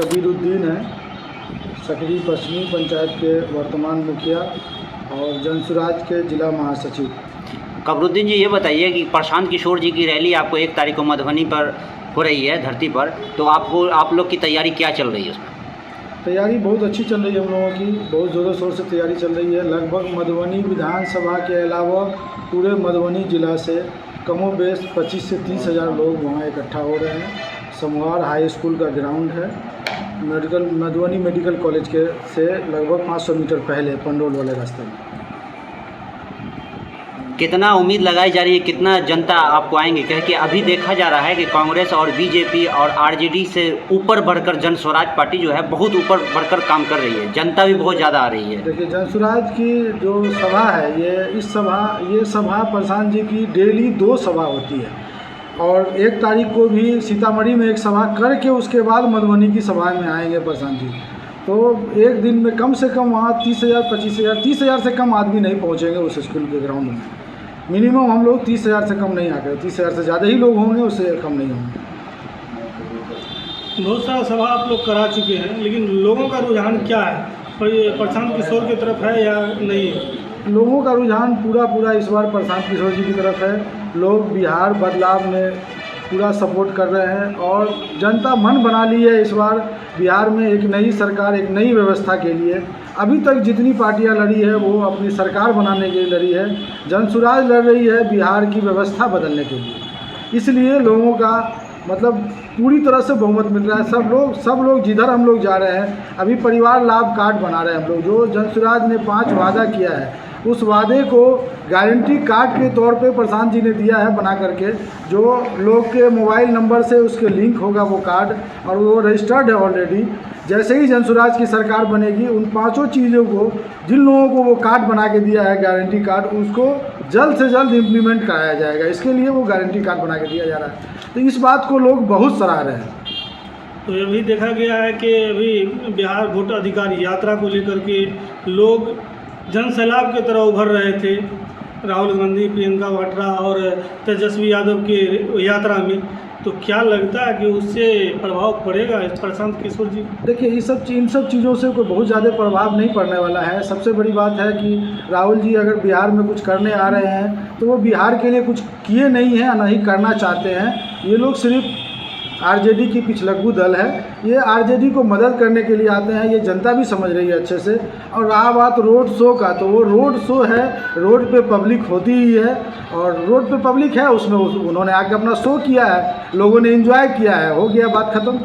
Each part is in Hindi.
कबीरुद्दीन हैं, सकरी पश्चिमी पंचायत के वर्तमान मुखिया और जनसुराज के जिला महासचिव। कबीरुद्दीन जी, ये बताइए कि प्रशांत किशोर जी की रैली आपको 1 तारीख को मधुबनी पर हो रही है, धरती पर, तो आप लोग की तैयारी क्या चल रही है उसमें? तैयारी बहुत अच्छी चल रही है, हम लोगों की बहुत ज़ोरों शोर से तैयारी चल रही है। लगभग मधुबनी विधानसभा के अलावा पूरे मधुबनी जिला से कमोबेश 25 से 30 हज़ार लोग वहाँ इकट्ठा हो रहे हैं। समवार हाई स्कूल का ग्राउंड है, मधुबनी मेडिकल कॉलेज के से लगभग 500 मीटर पहले पंडोल वाले रास्ते में। कितना उम्मीद लगाई जा रही है, कितना जनता आपको आएंगे? क्योंकि अभी देखा जा रहा है कि कांग्रेस और बीजेपी और आरजेडी से ऊपर बढ़कर जनस्वराज पार्टी जो है बहुत ऊपर बढ़कर काम कर रही है, जनता भी बहुत ज़्यादा आ रही है। देखिए, जनसुराज की जो सभा है, ये सभा प्रशांत जी की डेली 2 सभा होती है और 1 तारीख को भी सीतामढ़ी में एक सभा करके उसके बाद मधुबनी की सभा में आएंगे प्रशांत जी। तो एक दिन में कम से कम वहाँ 30,000 25,000 30,000 से कम आदमी नहीं पहुँचेंगे उस स्कूल के ग्राउंड में। मिनिमम हम लोग 30,000 से कम नहीं आकर, 30,000 से ज़्यादा ही लोग होंगे, उससे कम नहीं होंगे। बहुत सारा सभा आप लोग करा चुके हैं, लेकिन लोगों का रुझान क्या है? प्रशांत किशोर की तरफ है या नहीं? लोगों का रुझान पूरा इस बार प्रशांत किशोर जी की तरफ है। लोग बिहार बदलाव में पूरा सपोर्ट कर रहे हैं और जनता मन बना ली है इस बार बिहार में एक नई सरकार, एक नई व्यवस्था के लिए। अभी तक जितनी पार्टियां लड़ी है वो अपनी सरकार बनाने के लिए लड़ी है, जनसुराज लड़ रही है बिहार की व्यवस्था बदलने के लिए। इसलिए लोगों का मतलब पूरी तरह से बहुमत मिल रहा है। सब लोग जिधर हम लोग जा रहे हैं, अभी परिवार लाभ कार्ड बना रहे हैं हम लोग। जो जनसुराज ने 5 वादा किया है, उस वादे को गारंटी कार्ड के तौर पे प्रशांत जी ने दिया है बना करके। जो लोग के मोबाइल नंबर से उसके लिंक होगा वो कार्ड, और वो रजिस्टर्ड है ऑलरेडी। जैसे ही जनसुराज की सरकार बनेगी, उन 5 चीज़ों को, जिन लोगों को वो कार्ड बना के दिया है गारंटी कार्ड, उसको जल्द से जल्द इम्प्लीमेंट कराया जाएगा। इसके लिए वो गारंटी कार्ड बना के दिया जा रहा है। तो इस बात को लोग बहुत सराह रहे हैं। तो ये भी देखा गया है कि अभी बिहार वोट अधिकार यात्रा को लेकर के लोग जन सैलाब की तरह उभर रहे थे, राहुल गांधी, प्रियंका वाड्रा और तेजस्वी यादव की यात्रा में। तो क्या लगता है कि उससे प्रभाव पड़ेगा प्रशांत किशोर जी? देखिए, इन सब चीज़ों से कोई बहुत ज़्यादा प्रभाव नहीं पड़ने वाला है। सबसे बड़ी बात है कि राहुल जी अगर बिहार में कुछ करने आ रहे हैं तो वो बिहार के लिए कुछ किए नहीं हैं, ना ही करना चाहते हैं। ये लोग सिर्फ आरजेडी की पिछलग्गू दल है, ये आरजेडी को मदद करने के लिए आते हैं, ये जनता भी समझ रही है अच्छे से। और रहा बात रोड शो का, तो वो रोड शो है, रोड पे पब्लिक होती ही है और रोड पे पब्लिक है, उसमें उन्होंने आके अपना शो किया है, लोगों ने एंजॉय किया है, हो गया, बात खत्म।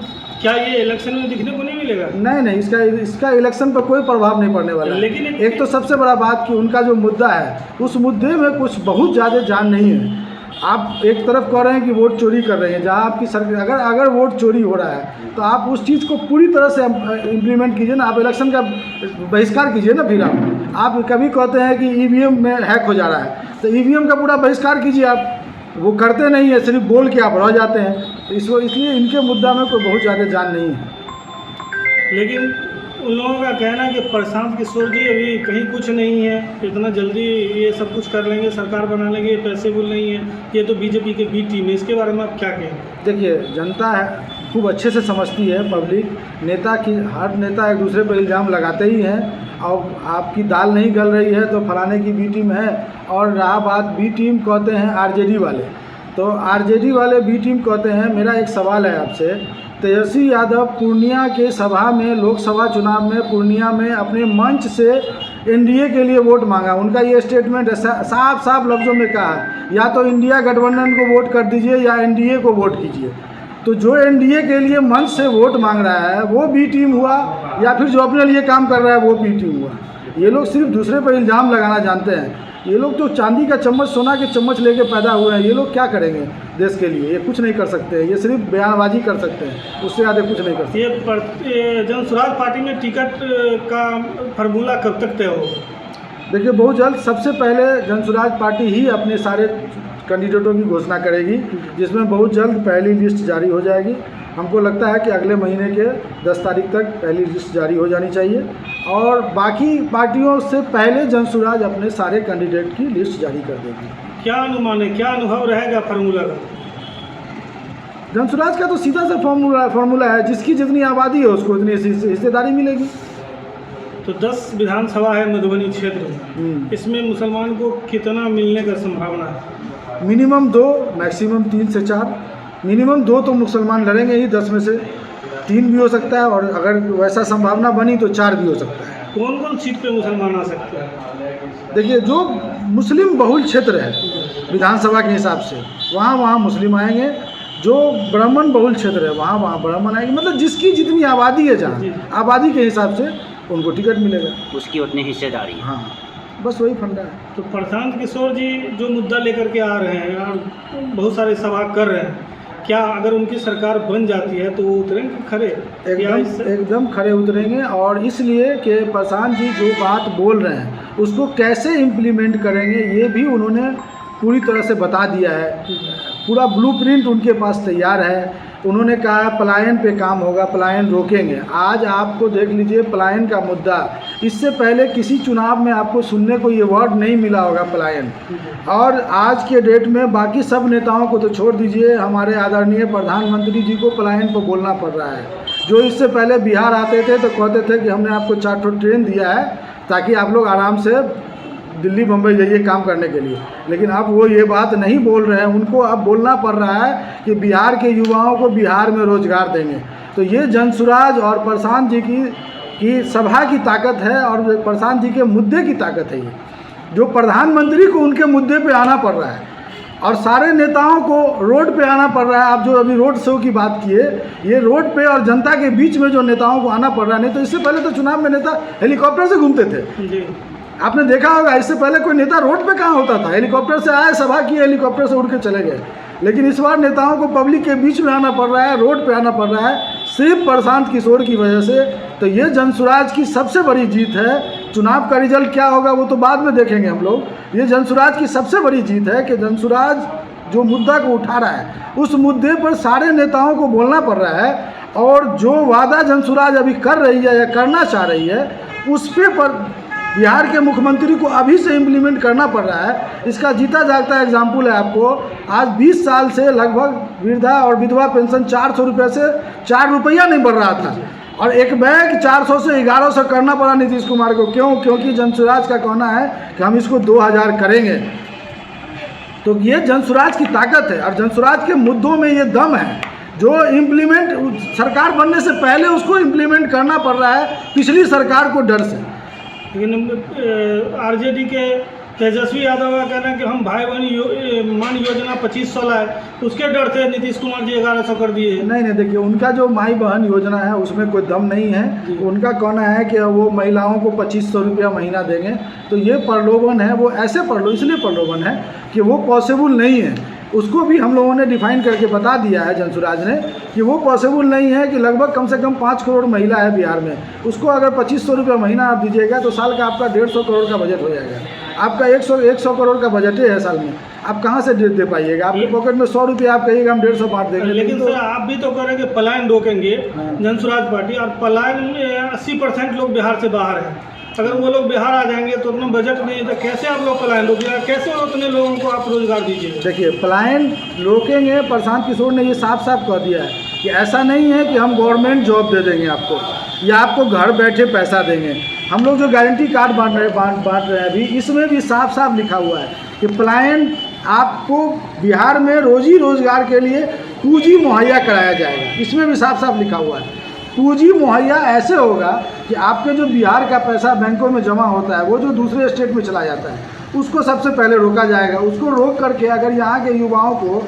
क्या ये इलेक्शन में दिखने को नहीं मिलेगा? नहीं, इसका इलेक्शन पर कोई प्रभाव नहीं पड़ने वाला। लेकिन एक तो सबसे बड़ा बात कि उनका जो मुद्दा है, उस मुद्दे में कुछ बहुत ज़्यादा जान नहीं है। आप एक तरफ कह रहे हैं कि वोट चोरी कर रहे हैं, जहां आपकी सरकार अगर वोट चोरी हो रहा है तो आप उस चीज़ को पूरी तरह से इम्प्लीमेंट कीजिए ना। आप इलेक्शन का बहिष्कार कीजिए ना। फिर आप कभी कहते हैं कि ईवीएम में हैक हो जा रहा है, तो ईवीएम का पूरा बहिष्कार कीजिए। आप वो करते नहीं है, सिर्फ बोल के आप रह जाते हैं। तो इसलिए इनके मुद्दा में कोई बहुत ज़्यादा जान नहीं है। लेकिन उन लोगों का कहना है कि प्रशांत किशोर जी अभी कहीं कुछ नहीं है, इतना जल्दी ये सब कुछ कर लेंगे, सरकार बना लेंगे, पैसे भी नहीं है, ये तो बीजेपी के बी टीम है। इसके बारे में आप क्या कहें? देखिए, जनता है खूब अच्छे से समझती है, पब्लिक हर नेता एक दूसरे पर इल्ज़ाम लगाते ही हैं। और आपकी दाल नहीं गल रही है तो फलाने की बी टीम है। और रहा बात बी टीम कहते हैं आरजेडी वाले, तो आरजेडी वाले बी टीम कहते हैं। मेरा एक सवाल है आपसे, तेजस्वी यादव पूर्णिया के सभा में, लोकसभा चुनाव में पूर्णिया में अपने मंच से एनडीए के लिए वोट मांगा। उनका ये स्टेटमेंट है, साफ लफ्ज़ों में कहा, या तो इंडिया गठबंधन को वोट कर दीजिए या एनडीए को वोट कीजिए। तो जो एनडीए के लिए मंच से वोट मांग रहा है वो बी टीम हुआ, या फिर जो अपने लिए काम कर रहा है वो बी टीम हुआ। ये लोग सिर्फ दूसरे पर इल्ज़ाम लगाना जानते हैं। ये लोग तो चांदी का चम्मच, सोना के चम्मच लेके पैदा हुए हैं। ये लोग क्या करेंगे देश के लिए? ये कुछ नहीं कर सकते, ये सिर्फ बयानबाजी कर सकते हैं, उससे ज़्यादा कुछ नहीं कर सकते। ये जनसुराज पार्टी में टिकट का फार्मूला कब तक तय होगा? देखिए, बहुत जल्द, सबसे पहले जनसुराज पार्टी ही अपने सारे कैंडिडेटों की घोषणा करेगी, जिसमें बहुत जल्द पहली लिस्ट जारी हो जाएगी। हमको लगता है कि अगले महीने के 10 तारीख तक पहली लिस्ट जारी हो जानी चाहिए और बाकी पार्टियों से पहले जनसुराज अपने सारे कैंडिडेट की लिस्ट जारी कर देगी। क्या अनुमान है, क्या अनुभव रहेगा फार्मूला का? जनसुराज का तो सीधा सा फॉर्मूला है, जिसकी जितनी आबादी है उसको उतनी हिस्सेदारी मिलेगी। तो 10 विधानसभा है मधुबनी क्षेत्र में, इसमें मुसलमान को कितना मिलने का संभावना है? मिनिमम 2, मैक्सिमम 3 से 4। मिनिमम 2 तो मुसलमान लड़ेंगे ही, 10 में से 3 भी हो सकता है, और अगर वैसा संभावना बनी तो 4 भी हो सकता है। कौन कौन सीट पे मुसलमान आ सकते हैं? देखिए, जो मुस्लिम बहुल क्षेत्र है विधानसभा के हिसाब से, वहाँ मुस्लिम आएंगे। जो ब्राह्मण बहुल क्षेत्र है वहाँ ब्राह्मण आएंगे। मतलब जिसकी जितनी आबादी है, जहाँ आबादी के हिसाब से उनको टिकट मिलेगा, उसकी उतनी हिस्सेदारी। हाँ, बस वही फंडा है। तो प्रशांत किशोर जी जो मुद्दा लेकर के आ रहे हैं और बहुत सारे सभा कर रहे हैं, क्या अगर उनकी सरकार बन जाती है तो वो उतरेंगे खड़े? एकदम खड़े उतरेंगे। और इसलिए कि प्रशांत जी जो बात बोल रहे हैं उसको कैसे इम्प्लीमेंट करेंगे ये भी उन्होंने पूरी तरह से बता दिया है। पूरा ब्लूप्रिंट उनके पास तैयार है। उन्होंने कहा पलायन पे काम होगा, पलायन रोकेंगे। आज आपको देख लीजिए, पलायन का मुद्दा इससे पहले किसी चुनाव में आपको सुनने को ये वर्ड नहीं मिला होगा, पलायन। और आज के डेट में बाकी सब नेताओं को तो छोड़ दीजिए, हमारे आदरणीय प्रधानमंत्री जी को पलायन पर बोलना पड़ रहा है। जो इससे पहले बिहार आते थे तो कहते थे कि हमने आपको 4 ट्रेन दिया है ताकि आप लोग आराम से दिल्ली बम्बई जाइए काम करने के लिए, लेकिन अब वो ये बात नहीं बोल रहे हैं। उनको अब बोलना पड़ रहा है कि बिहार के युवाओं को बिहार में रोजगार देंगे। तो ये जनसुराज और प्रशांत जी की सभा की ताकत है, और प्रशांत जी के मुद्दे की ताकत है। ये जो प्रधानमंत्री को उनके मुद्दे पे आना पड़ रहा है, और सारे नेताओं को रोड पे आना पड़ रहा है। आप जो अभी रोड शो की बात किए, ये रोड पे और जनता के बीच में जो नेताओं को आना पड़ रहा है। नहीं तो इससे पहले तो चुनाव में नेता हेलीकॉप्टर से घूमते थे, आपने देखा होगा। इससे पहले कोई नेता रोड पे कहाँ होता था, हेलीकॉप्टर से आए, सभा की, हेलीकॉप्टर से उड़ के चले गए। लेकिन इस बार नेताओं को पब्लिक के बीच में आना पड़ रहा है, रोड पे आना पड़ रहा है, सिर्फ प्रशांत किशोर की वजह से। तो ये जनसुराज की सबसे बड़ी जीत है। चुनाव का रिजल्ट क्या होगा वो तो बाद में देखेंगे हम लोग। ये जनसुराज की सबसे बड़ी जीत है कि जनसुराज जो मुद्दा को उठा रहा है, उस मुद्दे पर सारे नेताओं को बोलना पड़ रहा है। और जो वादा जनसुराज अभी कर रही है या करना चाह रही है, उस पर बिहार के मुख्यमंत्री को अभी से इम्प्लीमेंट करना पड़ रहा है। इसका जीता जागता एग्जाम्पल है आपको। आज 20 साल से लगभग वृद्धा और विधवा पेंशन 400 रुपये से 4 रुपया नहीं बढ़ रहा था, और एक बैग 400 से 1100 करना पड़ा नीतीश कुमार को। क्यों? क्योंकि जनसुराज का कहना है कि हम इसको 2000 करेंगे। तो ये जनसुराज की ताकत है, और जनसुराज के मुद्दों में ये दम है जो इम्प्लीमेंट सरकार बनने से पहले उसको इम्प्लीमेंट करना पड़ रहा है पिछली सरकार को डर से। लेकिन आरजेडी के तेजस्वी यादव का कहना है कि हम भाई बहन मान योजना 2500 लाए, उसके डर से नीतीश कुमार जी 1100 कर दिए। नहीं, देखिए, उनका जो माई बहन योजना है उसमें कोई दम नहीं है। उनका कहना है कि वो महिलाओं को 2500 रुपया महीना देंगे। तो ये प्रलोभन है, वो ऐसे इसलिए प्रलोभन है कि वो पॉसिबल नहीं है। उसको भी हम लोगों ने डिफाइन करके बता दिया है जनसुराज ने कि वो पॉसिबल नहीं है। कि लगभग कम से कम 5 करोड़ महिला है बिहार में, उसको अगर 2500 रुपया महीना आप दीजिएगा तो साल का आपका 150 करोड़ का बजट हो जाएगा। आपका 100 करोड़ का बजट है साल में, आप कहाँ से दे पाइएगा? आपके पॉकेट में 100 रुपया, आप कहिएगा हम 150 बांट देंगे। लेकिन तो आप भी तो कह रहे हैं कि पलायन रोकेंगे जनसुराज पार्टी, और पलायन में 80% लोग बिहार से बाहर हैं। अगर वो लोग बिहार आ जाएंगे तो उतना बजट नहीं है, तो कैसे आप लोग पलायन रोकिएगा? कैसे उतने लोगों को आप रोजगार दीजिएगा? देखिए, पलायन रोकेंगे, प्रशांत किशोर ने ये साफ साफ कह दिया है कि ऐसा नहीं है कि हम गवर्नमेंट जॉब दे देंगे आपको, या आपको घर बैठे पैसा देंगे। हम लोग जो गारंटी कार्ड बांट रहे हैं अभी, इसमें भी साफ साफ लिखा हुआ है कि पलायन आपको बिहार में रोजी रोजगार के लिए पूंजी मुहैया कराया जाएगा। इसमें भी साफ साफ लिखा हुआ है। पूंजी मुहैया ऐसे होगा कि आपके जो बिहार का पैसा बैंकों में जमा होता है, वो जो दूसरे स्टेट में चला जाता है, उसको सबसे पहले रोका जाएगा। उसको रोक करके अगर यहाँ के युवाओं को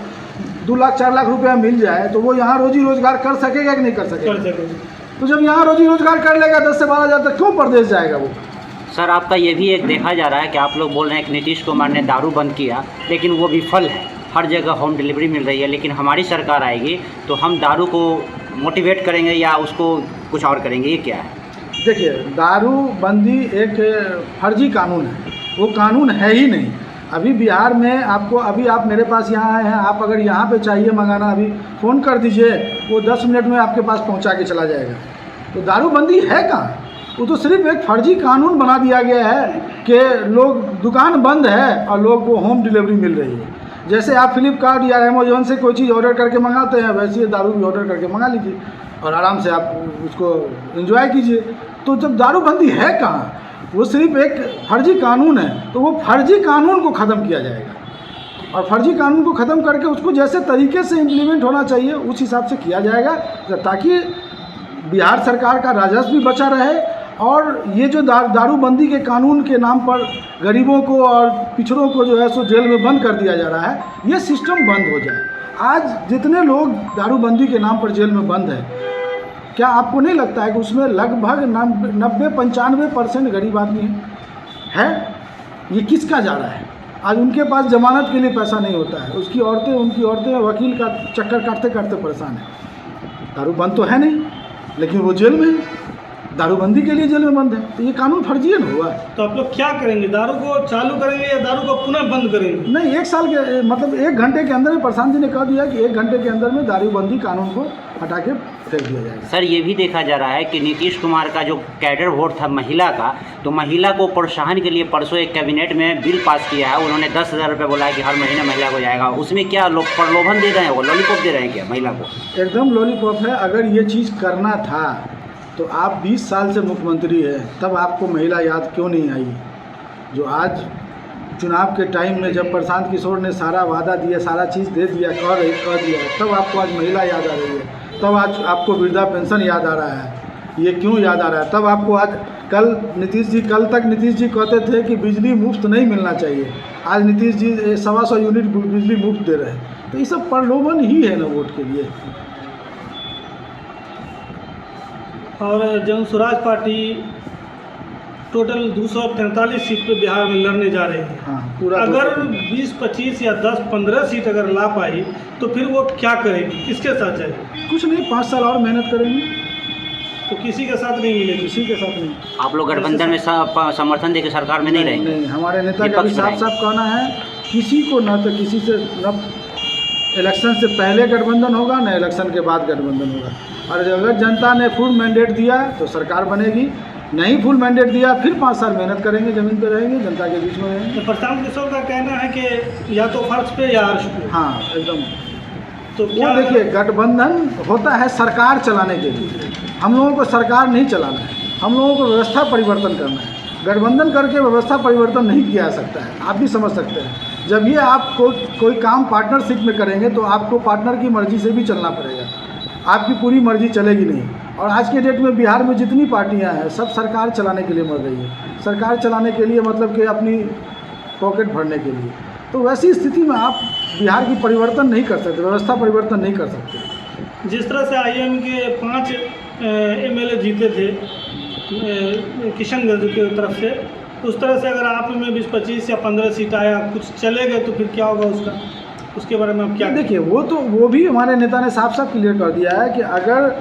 2 लाख 4 लाख रुपया मिल जाए तो वो यहाँ रोजी रोजगार कर सकेगा कि नहीं कर सकेगा? तो जब यहाँ रोजी रोजगार कर लेगा 10 से 12 हज़ार तक, क्यों प्रदेश जाएगा वो? सर, आपका ये भी एक देखा जा रहा है कि आप लोग बोल रहे हैं कि नीतीश कुमार ने दारू बंद किया, लेकिन वो विफल है। हर जगह होम डिलीवरी मिल रही है, लेकिन हमारी सरकार आएगी तो हम दारू को मोटिवेट करेंगे या उसको कुछ और करेंगे, ये क्या है? देखिए, दारूबंदी एक फर्जी कानून है, वो कानून है ही नहीं। अभी बिहार में आपको, अभी आप मेरे पास यहाँ आए हैं, आप अगर यहाँ पे चाहिए मंगाना, अभी फ़ोन कर दीजिए, वो 10 मिनट में आपके पास पहुँचा के चला जाएगा। तो दारूबंदी है कहाँ? वो तो सिर्फ एक फर्जी कानून बना दिया गया है कि लोग, दुकान बंद है और लोग को होम डिलीवरी मिल रही है। जैसे आप फ्लिपकार्ट या अमेजोन से कोई चीज़ ऑर्डर करके मंगाते हैं, वैसे ही दारू भी ऑर्डर करके मंगा लीजिए और आराम से आप उसको एंजॉय कीजिए। तो जब दारूबंदी है कहाँ, वो सिर्फ एक फर्जी कानून है, तो वो फर्जी कानून को ख़त्म किया जाएगा और फर्जी कानून को ख़त्म करके उसको जैसे तरीके से इम्प्लीमेंट होना चाहिए उस हिसाब से किया जाएगा, ताकि बिहार सरकार का राजस्व भी बचा रहे और ये जो दारूबंदी के कानून के नाम पर गरीबों को और पिछड़ों को जो है सो जेल में बंद कर दिया जा रहा है, ये सिस्टम बंद हो जाए। आज जितने लोग दारूबंदी के नाम पर जेल में बंद हैं, क्या आपको नहीं लगता है कि उसमें लगभग 90-95% गरीब आदमी है? ये किसका जा रहा है? आज उनके पास जमानत के लिए पैसा नहीं होता है, उनकी औरतें वकील का चक्कर काटते काटते परेशान है। दारू बंद तो है नहीं, लेकिन वो जेल में है, दारूबंदी के लिए जेल में बंद है, तो ये कानून फर्जी है ना हुआ। तो आप लोग क्या करेंगे, दारू को चालू करेंगे या दारू को पुनः बंद करेंगे? नहीं, 1 साल के मतलब 1 घंटे के अंदर में प्रशांत जी ने कह दिया कि 1 घंटे के अंदर में दारूबंदी कानून को हटा के फेंक दिया जाएगा। सर, ये भी देखा जा रहा है कि नीतीश कुमार का जो कैडर वोट था महिला का, तो महिला को प्रोत्साहन के लिए परसों एक कैबिनेट में बिल पास किया है। उन्होंने 10,000 रुपये बोला है कि हर महीने महिला को जाएगा। उसमें क्या लोग प्रलोभन दे रहे हैं, वो लॉलीपॉप दे रहे हैं क्या महिला को? एकदम लॉलीपॉप है। अगर ये चीज़ करना था तो आप 20 साल से मुख्यमंत्री है, तब आपको महिला याद क्यों नहीं आई? जो आज चुनाव के टाइम में जब प्रशांत किशोर ने सारा वादा दिया, सारा चीज़ दे दिया, कह दिया, तब आपको आज महिला याद आ रही है, तब आज आपको वृद्धा पेंशन याद आ रहा है। ये क्यों याद आ रहा है? तब आपको आज कल तक नीतीश जी कहते थे कि बिजली मुफ्त नहीं मिलना चाहिए, आज नीतीश जी 125 यूनिट बिजली मुफ्त दे रहे हैं। तो ये सब प्रलोभन ही है ना वोट के लिए। और जन स्वराज पार्टी टोटल 243 सीट पे बिहार में लड़ने जा रही है। हाँ, पूरा अगर 20-25 या 10-15 सीट अगर ला पाई तो फिर वो क्या करेगी, किसके साथ जाएगी? कुछ नहीं, 5 साल और मेहनत करेंगे, तो किसी के साथ नहीं मिलेगी? किसी के साथ नहीं। आप लोग गठबंधन में समर्थन देकर सरकार में नहीं रहेंगे? नहीं, हमारे नेता का भी साफ साफ कहना है, किसी को न तो किसी से न इलेक्शन से पहले गठबंधन होगा, न इलेक्शन के बाद गठबंधन होगा। और अगर जनता ने फुल मैंडेट दिया तो सरकार बनेगी, नहीं फुल मैंडेट दिया फिर 5 साल मेहनत करेंगे, ज़मीन पे रहेंगे, जनता के बीच में रहेंगे। तो प्रशांत किशोर का कहना है कि या तो फर्श पे या अर्श पे। हाँ, एकदम। तो वो देखिए, गठबंधन होता है सरकार चलाने के लिए, हम लोगों को सरकार नहीं चलाना है, हम लोगों को व्यवस्था परिवर्तन करना है। गठबंधन करके व्यवस्था परिवर्तन नहीं किया जा सकता है, आप भी समझ सकते हैं। जब ये आप कोई काम पार्टनरशिप में करेंगे तो आपको पार्टनर की मर्जी से भी चलना पड़ेगा, आपकी पूरी मर्जी चलेगी नहीं। और आज के डेट में बिहार में जितनी पार्टियां हैं सब सरकार चलाने के लिए मर रही है, सरकार चलाने के लिए मतलब कि अपनी पॉकेट भरने के लिए। तो वैसी स्थिति में आप बिहार की परिवर्तन नहीं कर सकते, व्यवस्था परिवर्तन नहीं कर सकते। जिस तरह से IM के 5 MLA जीते थे किशनगंज की तरफ से, उस तरह से अगर आप में 20-25 या 15 सीट आया, कुछ चले गए तो फिर क्या होगा उसके बारे में आप क्या? देखिए, वो भी हमारे नेता ने साफ साफ क्लियर कर दिया है कि अगर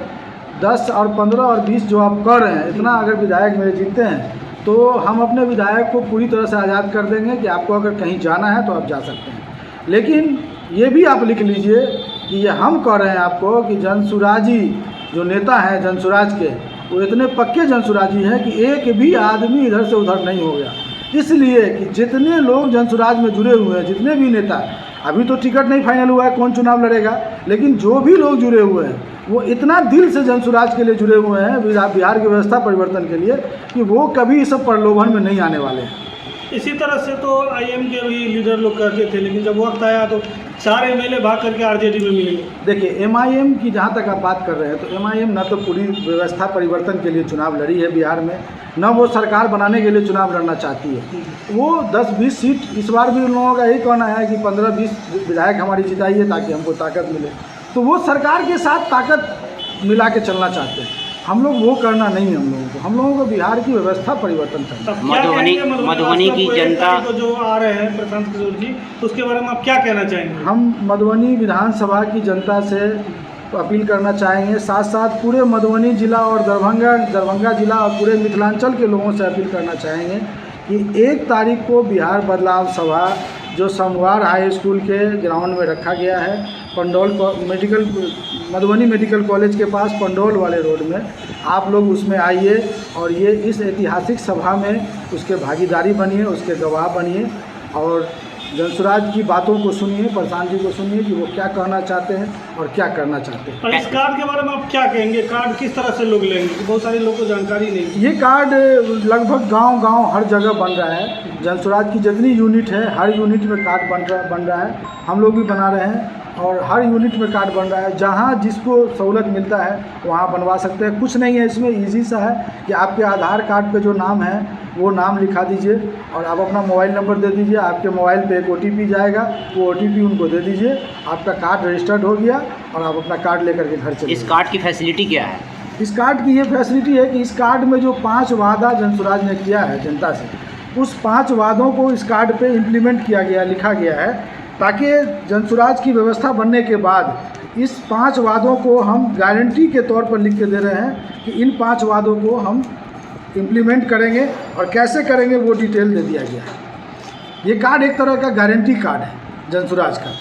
10 और 15 और 20 जो आप कर रहे हैं, इतना अगर विधायक मेरे जीतते हैं तो हम अपने विधायक को पूरी तरह से आज़ाद कर देंगे कि आपको अगर कहीं जाना है तो आप जा सकते हैं। लेकिन ये भी आप लिख लीजिए कि ये हम कह रहे हैं आपको कि जनसुराजी जो नेता हैं जनसुराज के, वो इतने पक्के जनसुराजी हैं कि एक भी आदमी इधर से उधर नहीं हो गया। इसलिए कि जितने लोग जनसुराज में जुड़े हुए हैं, जितने भी नेता, अभी तो टिकट नहीं फाइनल हुआ है कौन चुनाव लड़ेगा, लेकिन जो भी लोग जुड़े हुए हैं वो इतना दिल से जनसुराज के लिए जुड़े हुए हैं, बिहार की व्यवस्था परिवर्तन के लिए, कि वो कभी इस सब प्रलोभन में नहीं आने वाले हैं। इसी तरह से तो IM के भी लीडर लोग कहते थे, लेकिन जब वक्त आया तो 4 MLA भाग करके RJD में मिले। देखिए, MIM की जहाँ तक आप बात कर रहे हैं, तो MIM न तो पूरी व्यवस्था परिवर्तन के लिए चुनाव लड़ी है बिहार में, न वो सरकार बनाने के लिए चुनाव लड़ना चाहती है। वो 10-20 सीट इस बार भी उन लोगों का यही कहना है कि 15-20 विधायक हमारी जिताइए ताकि हमको ताकत मिले। तो वो सरकार के साथ ताकत मिला के चलना चाहते हैं, हम लोग वो करना नहीं है। हम लोगों को बिहार की व्यवस्था परिवर्तन करना। मधुबनी की जनता जो आ रहे हैं प्रशांत किशोर जी, उसके बारे में आप क्या कहना चाहेंगे? हम मधुबनी विधानसभा की जनता से अपील करना चाहेंगे, साथ साथ पूरे मधुबनी जिला और दरभंगा जिला और पूरे मिथिलांचल के लोगों से अपील करना चाहेंगे कि 1 तारीख को बिहार बदलाव सभा जो समवार हाई स्कूल के ग्राउंड में रखा गया है, पंडौल मधुबनी मेडिकल कॉलेज के पास पंडौल वाले रोड में, आप लोग उसमें आइए और इस ऐतिहासिक सभा में उसके भागीदारी बनिए, उसके गवाह बनिए। और जनसुराज की बातों को सुनिए, प्रशांत जी को सुनिए कि वो क्या कहना चाहते हैं और क्या करना चाहते हैं। और इस कार्ड के बारे में आप क्या कहेंगे? कार्ड किस तरह से लोग लेंगे? बहुत सारे लोगों को जानकारी नहीं है। ये कार्ड लगभग गांव-गांव हर जगह बन रहा है। जनसुराज की जितनी यूनिट है, हर यूनिट में कार्ड बन रहा है। हम लोग भी बना रहे हैं और हर यूनिट में कार्ड बन रहा है। जहाँ जिसको सहूलत मिलता है वहाँ बनवा सकते हैं। कुछ नहीं है इसमें, ईजी सा है कि आपके आधार कार्ड पे जो नाम है वो नाम लिखा दीजिए और आप अपना मोबाइल नंबर दे दीजिए। आपके मोबाइल पे एक OTP जाएगा, वो OTP उनको दे दीजिए, आपका कार्ड रजिस्टर्ड हो गया और आप अपना कार्ड लेकर के घर चले। इस कार्ड की फैसिलिटी क्या है? इस कार्ड की ये फैसिलिटी है कि इस कार्ड में जो 5 वादा जनसुराज ने किया है जनता से, उस 5 वादों को इस कार्ड पे इम्प्लीमेंट किया गया, लिखा गया है, ताकि जनसुराज की व्यवस्था बनने के बाद इस 5 वादों को हम गारंटी के तौर पर लिख के दे रहे हैं कि इन 5 वादों को हम इम्प्लीमेंट करेंगे और कैसे करेंगे वो डिटेल दे दिया गया है। ये कार्ड एक तरह का गारंटी कार्ड है जनसुराज का,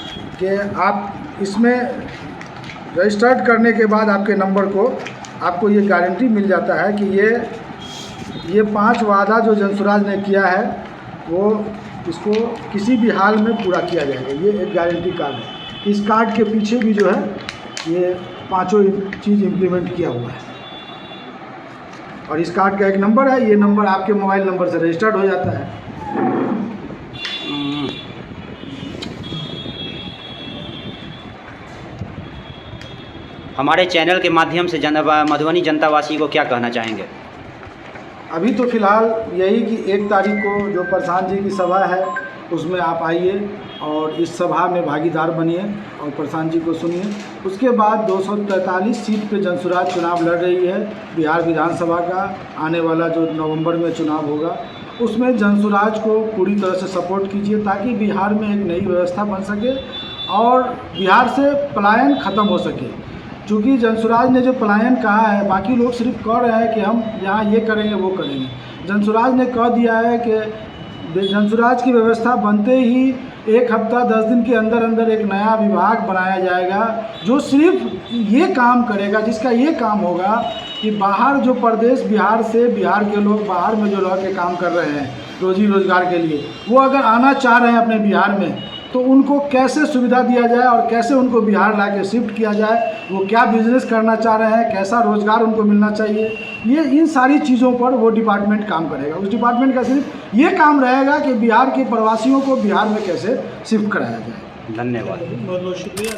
कि आप इसमें रजिस्टर्ड करने के बाद आपके नंबर को आपको ये गारंटी मिल जाता है कि ये 5 वादा जो जनसुराज ने किया है वो इसको किसी भी हाल में पूरा किया जाएगा। ये एक गारंटी कार्ड है। इस कार्ड के पीछे भी जो है ये 5 चीज़ इम्प्लीमेंट किया हुआ है और इस कार्ड का एक नंबर है। ये नंबर आपके मोबाइल नंबर से रजिस्टर्ड हो जाता है। हमारे चैनल के माध्यम से मधुबनी जनतावासी को क्या कहना चाहेंगे? अभी तो फ़िलहाल यही कि 1 तारीख को जो प्रशांत जी की सभा है उसमें आप आइए और इस सभा में भागीदार बनिए और प्रशांत जी को सुनिए। उसके बाद 243 सीट पे जनसुराज चुनाव लड़ रही है। बिहार विधानसभा का आने वाला जो नवंबर में चुनाव होगा उसमें जनसुराज को पूरी तरह से सपोर्ट कीजिए ताकि बिहार में एक नई व्यवस्था बन सके और बिहार से पलायन ख़त्म हो सके। चूँकि जनसुराज ने जो पलायन कहा है, बाकी लोग सिर्फ कह रहे हैं कि हम यहाँ ये करेंगे वो करेंगे। जनसुराज ने कह दिया है कि जनसुराज की व्यवस्था बनते ही 1 हफ्ता 10 दिन के अंदर अंदर एक नया विभाग बनाया जाएगा जो सिर्फ ये काम करेगा, जिसका ये काम होगा कि बाहर जो प्रदेश बिहार से, बिहार के लोग बाहर में जो रह के काम कर रहे हैं रोजी रोज़गार के लिए, वो अगर आना चाह रहे हैं अपने बिहार में तो उनको कैसे सुविधा दिया जाए और कैसे उनको बिहार ला के शिफ्ट किया जाए, वो क्या बिज़नेस करना चाह रहे हैं, कैसा रोज़गार उनको मिलना चाहिए, ये इन सारी चीज़ों पर वो डिपार्टमेंट काम करेगा। उस डिपार्टमेंट का सिर्फ ये काम रहेगा कि बिहार के प्रवासियों को बिहार में कैसे शिफ्ट कराया जाए। धन्यवाद। बहुत बहुत शुक्रिया।